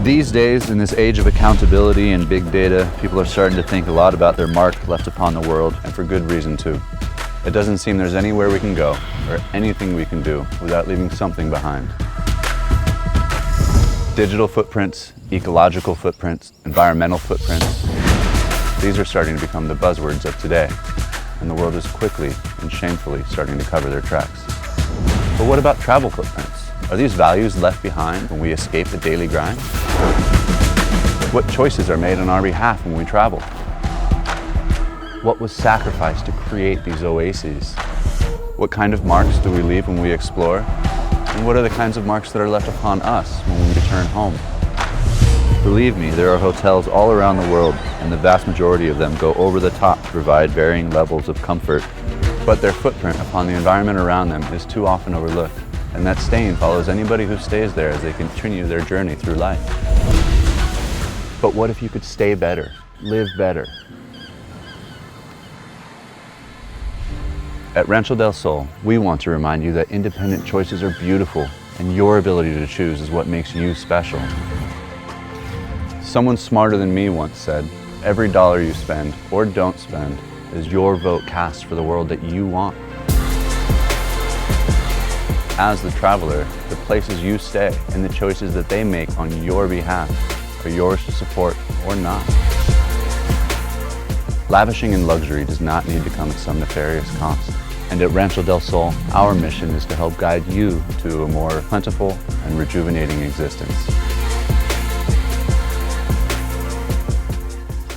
These days, in this age of accountability and big data, people are starting to think a lot about their mark left upon the world, and for good reason too. It doesn't seem there's anywhere we can go, or anything we can do, without leaving something behind. Digital footprints, ecological footprints, environmental footprints, these are starting to become the buzzwords of today, and the world is quickly and shamefully starting to cover their tracks. But what about travel footprints? Are these values left behind when we escape the daily grind? What choices are made on our behalf when we travel? What was sacrificed to create these oases? What kind of marks do we leave when we explore? And what are the kinds of marks that are left upon us when we return home? Believe me, there are hotels all around the world, and the vast majority of them go over the top to provide varying levels of comfort, but their footprint upon the environment around them is too often overlooked, and that stain follows anybody who stays there as they continue their journey through life. But what if you could stay better, live better? At Rancho del Sol, we want to remind you that independent choices are beautiful, and your ability to choose is what makes you special. Someone smarter than me once said, every dollar you spend or don't spend is your vote cast for the world that you want. As the traveler, the places you stay and the choices that they make on your behalf are yours to support or not. Lavishing in luxury does not need to come at some nefarious cost. And at Rancho del Sol, our mission is to help guide you to a more plentiful and rejuvenating existence.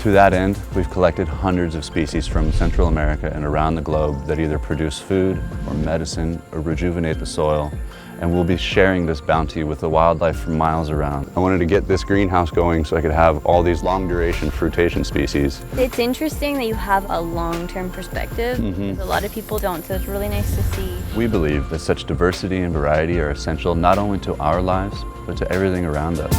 To that end, we've collected hundreds of species from Central America and around the globe that either produce food or medicine or rejuvenate the soil, and we'll be sharing this bounty with the wildlife for miles around. I wanted to get this greenhouse going so I could have all these long-duration fruitation species. It's interesting that you have a long-term perspective, because a lot of people don't, so it's really nice to see. We believe that such diversity and variety are essential not only to our lives, but to everything around us.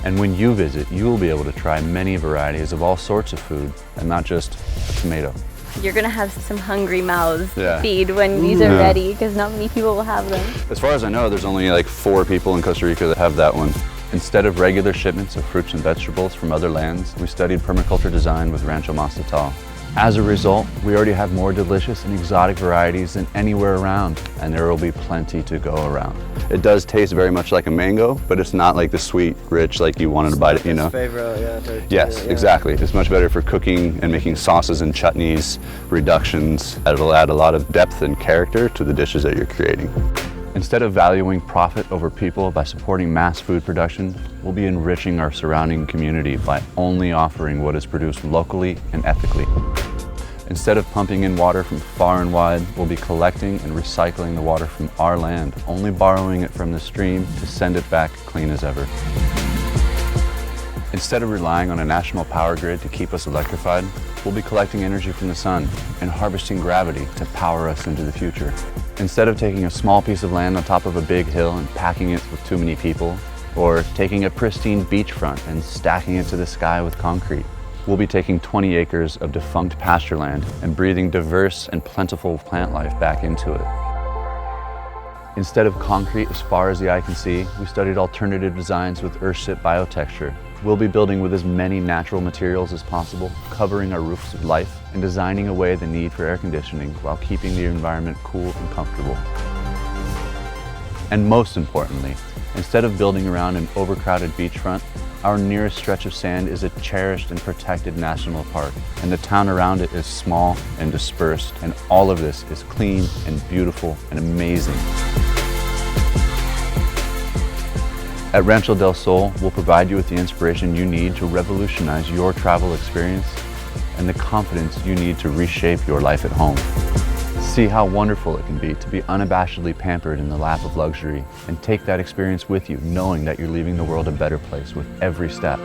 And when you visit, you will be able to try many varieties of all sorts of food, and not just a tomato. You're gonna have some hungry mouths to feed when these are ready, because not many people will have them. As far as I know, there's only like 4 people in Costa Rica that have that one. Instead of regular shipments of fruits and vegetables from other lands, we studied permaculture design with Rancho Mastatal. As a result, we already have more delicious and exotic varieties than anywhere around, and there will be plenty to go around. It does taste very much like a mango, but it's not like the sweet, rich, like you wanted to bite it, you know? Yes, exactly. It's much better for cooking and making sauces and chutneys, reductions. It'll add a lot of depth and character to the dishes that you're creating. Instead of valuing profit over people by supporting mass food production, we'll be enriching our surrounding community by only offering what is produced locally and ethically. Instead of pumping in water from far and wide, we'll be collecting and recycling the water from our land, only borrowing it from the stream to send it back clean as ever. Instead of relying on a national power grid to keep us electrified, we'll be collecting energy from the sun and harvesting gravity to power us into the future. Instead of taking a small piece of land on top of a big hill and packing it with too many people, or taking a pristine beachfront and stacking it to the sky with concrete, we'll be taking 20 acres of defunct pasture land and breathing diverse and plentiful plant life back into it. Instead of concrete as far as the eye can see, we studied alternative designs with earthship biotexture. We'll be building with as many natural materials as possible, covering our roofs with life, and designing away the need for air conditioning while keeping the environment cool and comfortable. And most importantly, instead of building around an overcrowded beachfront, our nearest stretch of sand is a cherished and protected national park, and the town around it is small and dispersed, and all of this is clean and beautiful and amazing. At Rancho del Sol, we'll provide you with the inspiration you need to revolutionize your travel experience and the confidence you need to reshape your life at home. See how wonderful it can be to be unabashedly pampered in the lap of luxury, and take that experience with you, knowing that you're leaving the world a better place with every step.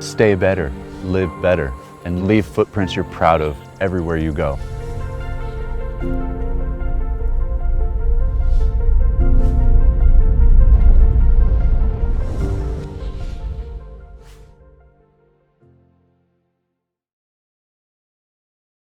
Stay better, live better, and leave footprints you're proud of everywhere you go.